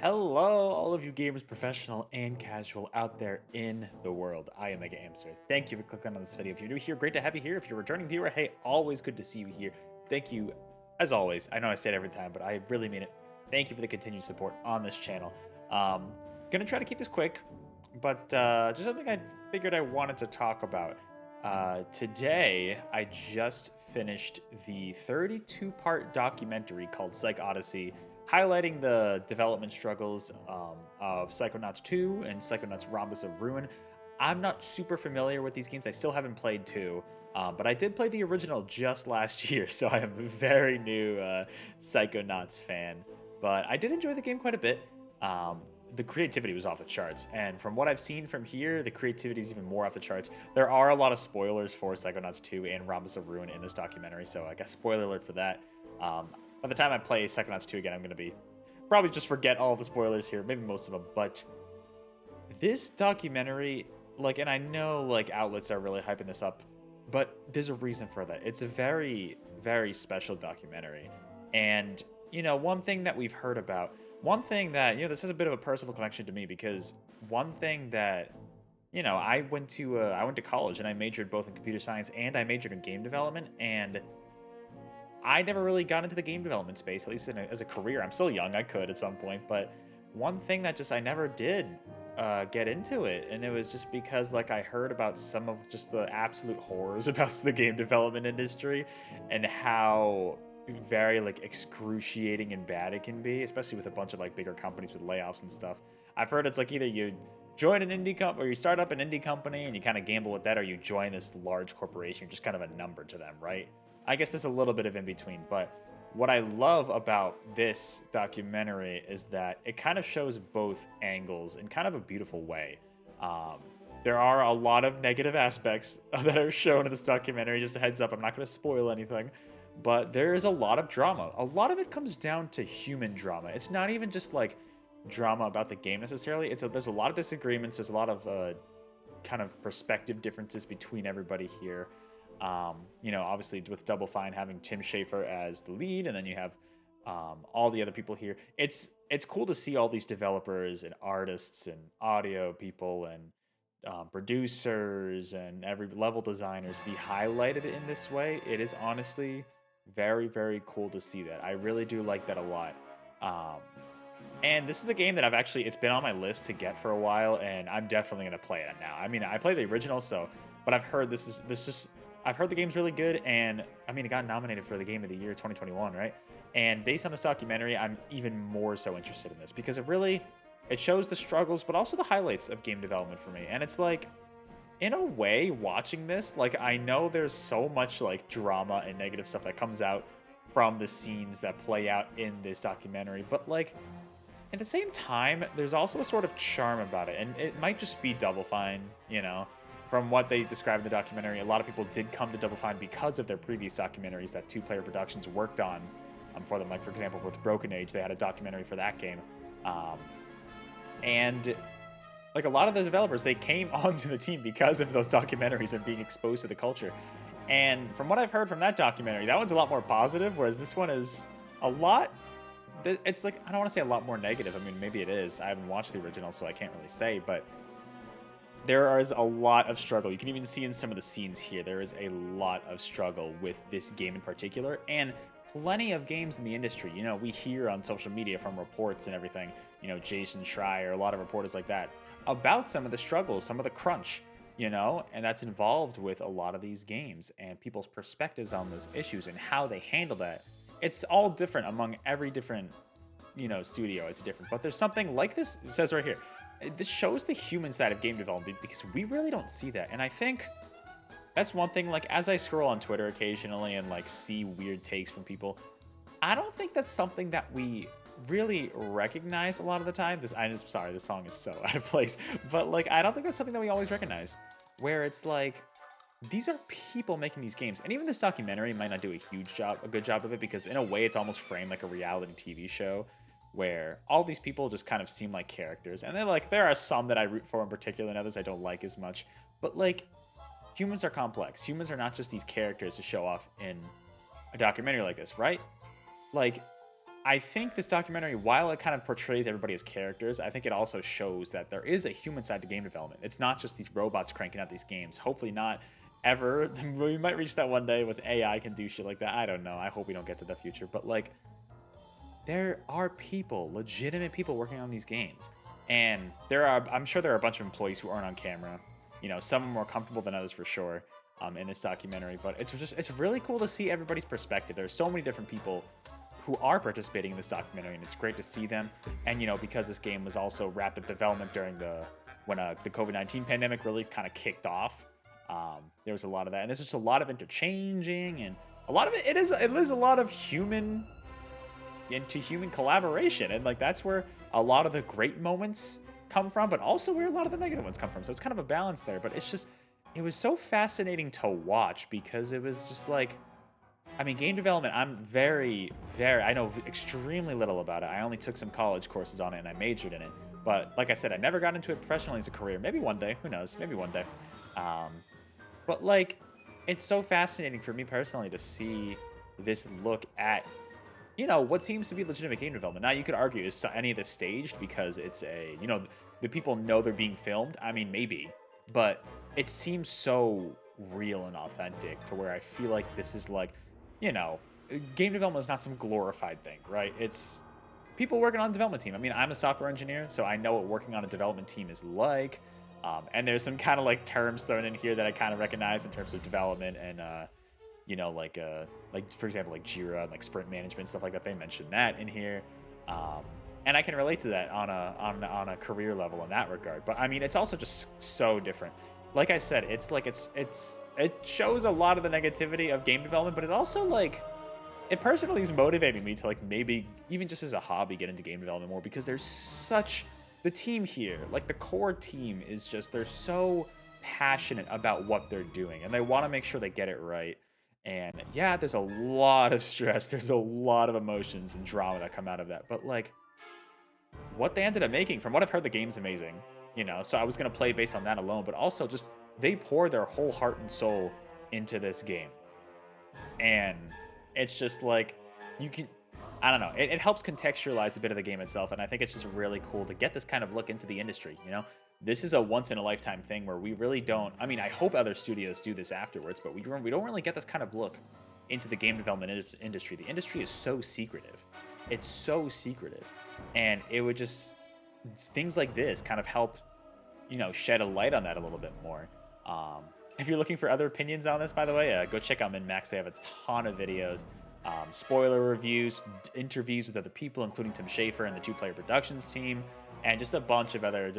Hello, all of you gamers, professional and casual out there in the world. I am MegaAmpster. Thank you for clicking on this video. If you're new here, great to have you here. If you're a returning viewer, hey, always good to see you here. Thank you, as always. I know I say it every time, but I really mean it. Thank you for the continued support on this channel. Gonna try to keep this quick, but just something I figured I wanted to talk about. Today, I just finished the 32-part documentary called PsychOdyssey, highlighting the development struggles of Psychonauts 2 and Psychonauts Rhombus of Ruin. I'm not super familiar with these games. I still haven't played 2, but I did play the original just last year, so I am a very new Psychonauts fan. But I did enjoy the game quite a bit. The creativity was off the charts, and from what I've seen from here, the creativity is even more off the charts. There are a lot of spoilers for Psychonauts 2 and Rhombus of Ruin in this documentary, so I guess spoiler alert for that. By the time I play Psychonauts 2 again, I'm going to be probably just forget all the spoilers here, maybe most of them. But this documentary, and I know outlets are really hyping this up, but there's a reason for that. It's a very, very special documentary. And, one thing that we've heard about, one thing that, this has a bit of a personal connection to me, because one thing that, I went to college and I majored both in computer science and I majored in game development, and I never really got into the game development space, at least as a career. I'm still young, I could at some point, but one thing that just I never did get into it, and it was just because I heard about some of just the absolute horrors about the game development industry and how very excruciating and bad it can be, especially with a bunch of bigger companies with layoffs and stuff. I've heard it's either you join an indie company or you start up an indie company and you kind of gamble with that, or you join this large corporation, you're just kind of a number to them, right? I guess there's a little bit of in between, but what I love about this documentary is that it kind of shows both angles in kind of a beautiful way. There are a lot of negative aspects that are shown in this documentary. Just a heads up, I'm not going to spoil anything, but there is a lot of drama. A lot of it comes down to human drama. It's not even just drama about the game necessarily. There's a lot of disagreements. There's a lot of kind of perspective differences between everybody here. Obviously with Double Fine having Tim Schafer as the lead, and then you have all the other people here. It's cool to see all these developers and artists and audio people and producers and every level designers be highlighted in this way. It is honestly very, very cool to see that. I really do like that a lot. And this is a game that it's been on my list to get for a while, and I'm definitely going to play it now. I mean, I played the original, but I've heard I've heard the game's really good, and it got nominated for the Game of the Year 2021, right? And based on this documentary, I'm even more so interested in this because it shows the struggles, but also the highlights of game development for me. And it's in a way, watching this, I know there's so much drama and negative stuff that comes out from the scenes that play out in this documentary, but at the same time, there's also a sort of charm about it, and it might just be Double Fine, From what they described in the documentary, a lot of people did come to Double Fine because of their previous documentaries that Two Player Productions worked on for them. For example, with Broken Age, they had a documentary for that game. And a lot of the developers, they came onto the team because of those documentaries and being exposed to the culture. And from what I've heard from that documentary, that one's a lot more positive, whereas this one is a lot... It's I don't want to say a lot more negative. Maybe it is. I haven't watched the original, so I can't really say, but there is a lot of struggle. You can even see in some of the scenes here, there is a lot of struggle with this game in particular, and plenty of games in the industry. We hear on social media from reports and everything, Jason Schreier, a lot of reporters like that, about some of the struggles, some of the crunch, and that's involved with a lot of these games and people's perspectives on those issues and how they handle that. It's all different among every different, studio. It's different, but there's something like this. It says right here, this shows the human side of game development because we really don't see that. And I think that's one thing, as I scroll on Twitter occasionally and see weird takes from people, I don't think that's something that we really recognize a lot of the time. I'm sorry, this song is so out of place, but I don't think that's something that we always recognize, where it's these are people making these games. And even this documentary might not do a good job of it, because in a way it's almost framed like a reality TV show where all these people just kind of seem like characters. And then there are some that I root for in particular and others I don't like as much. But humans are complex. Humans are not just these characters to show off in a documentary like this, right? I think this documentary, while it kind of portrays everybody as characters, I think it also shows that there is a human side to game development. It's not just these robots cranking out these games. Hopefully not ever. We might reach that one day with AI can do shit like that. I don't know. I hope we don't get to the future. But like, there are people, legitimate people working on these games. And I'm sure there are a bunch of employees who aren't on camera. You know, some are more comfortable than others for sure in this documentary. But it's really cool to see everybody's perspective. There's so many different people who are participating in this documentary, and it's great to see them. And you know, because this game was also wrapped up development during when the COVID-19 pandemic really kind of kicked off, there was a lot of that, and there's just a lot of interchanging, and a lot of it is a lot of human collaboration, and like that's where a lot of the great moments come from, but also where a lot of the negative ones come from. So it's kind of a balance there, but it was so fascinating to watch because it was just like, I mean, game development, I know extremely little about it. I only took some college courses on it and I majored in it. But like I said, I never got into it professionally as a career. Maybe one day, who knows? Maybe one day. But like, it's so fascinating for me personally to see this look at, you know, what seems to be legitimate game development. Now, you could argue, is any of this staged because it's you know, the people know they're being filmed? I mean, maybe. But it seems so real and authentic to where I feel like this is like, you know, game development is not some glorified thing, right? It's people working on a development team. I mean, I'm a software engineer, so I know what working on a development team is like. And there's some kind of like terms thrown in here that I kind of recognize in terms of development and, you know, like for example, like Jira and like sprint management, stuff like that. They mentioned that in here. And I can relate to that on a career level in that regard. But I mean, it's also just so different. Like I said, it's like it shows a lot of the negativity of game development, but it also like it personally is motivating me to like maybe even just as a hobby get into game development more, because there's such the team here, like the core team is just, they're so passionate about what they're doing and they want to make sure they get it right. And yeah, there's a lot of stress, there's a lot of emotions and drama that come out of that, but like what they ended up making, from what I've heard, the game's amazing. You know, so I was going to play based on that alone, but also just they pour their whole heart and soul into this game. And it's just like, you can, I don't know, it helps contextualize a bit of the game itself. And I think it's just really cool to get this kind of look into the industry. You know, this is a once in a lifetime thing where we really don't, I mean, I hope other studios do this afterwards, but we don't really get this kind of look into the game development industry. The industry is so secretive. It's so secretive. And it would just, things like this kind of help, you know, shed a light on that a little bit more. If you're looking for other opinions on this, by the way, go check out MinMax. They have a ton of videos, spoiler reviews, interviews with other people, including Tim Schafer and the Two Player Productions team, and just a bunch of other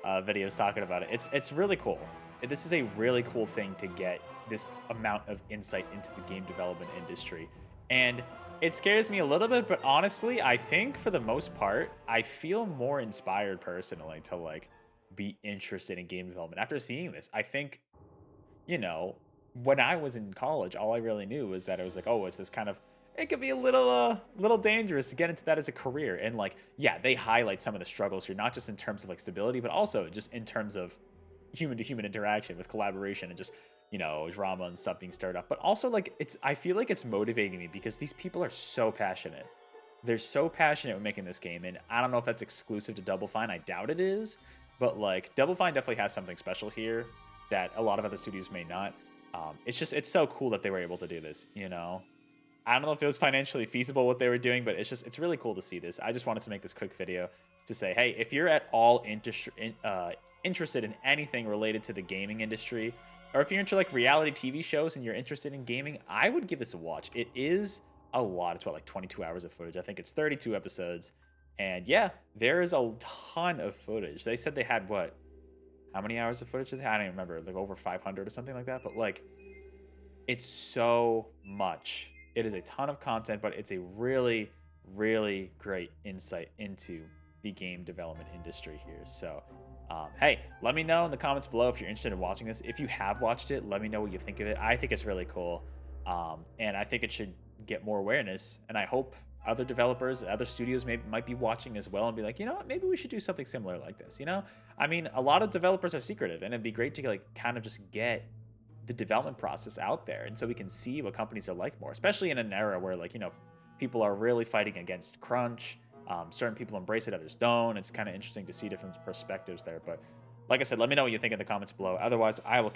videos talking about it. It's really cool. This is a really cool thing to get this amount of insight into the game development industry. And it scares me a little bit, but honestly, I think for the most part, I feel more inspired personally to like be interested in game development after seeing this. I think, you know, when I was in college, all I really knew was that it was like, oh, it's this kind of, it could be a little dangerous to get into that as a career. And like, yeah, they highlight some of the struggles here, not just in terms of like stability, but also just in terms of human to human interaction with collaboration and just, you know, drama and stuff being stirred up. But also like, I feel like it's motivating me because these people are so passionate. They're so passionate with making this game. And I don't know if that's exclusive to Double Fine. I doubt it is. But like, Double Fine definitely has something special here that a lot of other studios may not. It's so cool that they were able to do this, you know? I don't know if it was financially feasible what they were doing, but it's really cool to see this. I just wanted to make this quick video to say, hey, if you're at all interested in anything related to the gaming industry, or if you're into like reality TV shows and you're interested in gaming, I would give this a watch. It is a lot. It's what, like 22 hours of footage. I think it's 32 episodes. And yeah, there is a ton of footage. They said they had what? How many hours of footage did they have? I don't even remember. Like over 500 or something like that. But like, it's so much. It is a ton of content, but it's a really, really great insight into the game development industry here. So hey, let me know in the comments below if you're interested in watching this. If you have watched it, let me know what you think of it. I think it's really cool. And I think it should get more awareness. And I hope other developers, other studios might be watching as well and be like, you know what, maybe we should do something similar like this, you know? I mean, a lot of developers are secretive, and it'd be great to like kind of just get the development process out there, and so we can see what companies are like more, especially in an era where like, you know, people are really fighting against crunch. Certain people embrace it, others don't. It's kind of interesting to see different perspectives there. But like I said, let me know what you think in the comments below. Otherwise, I will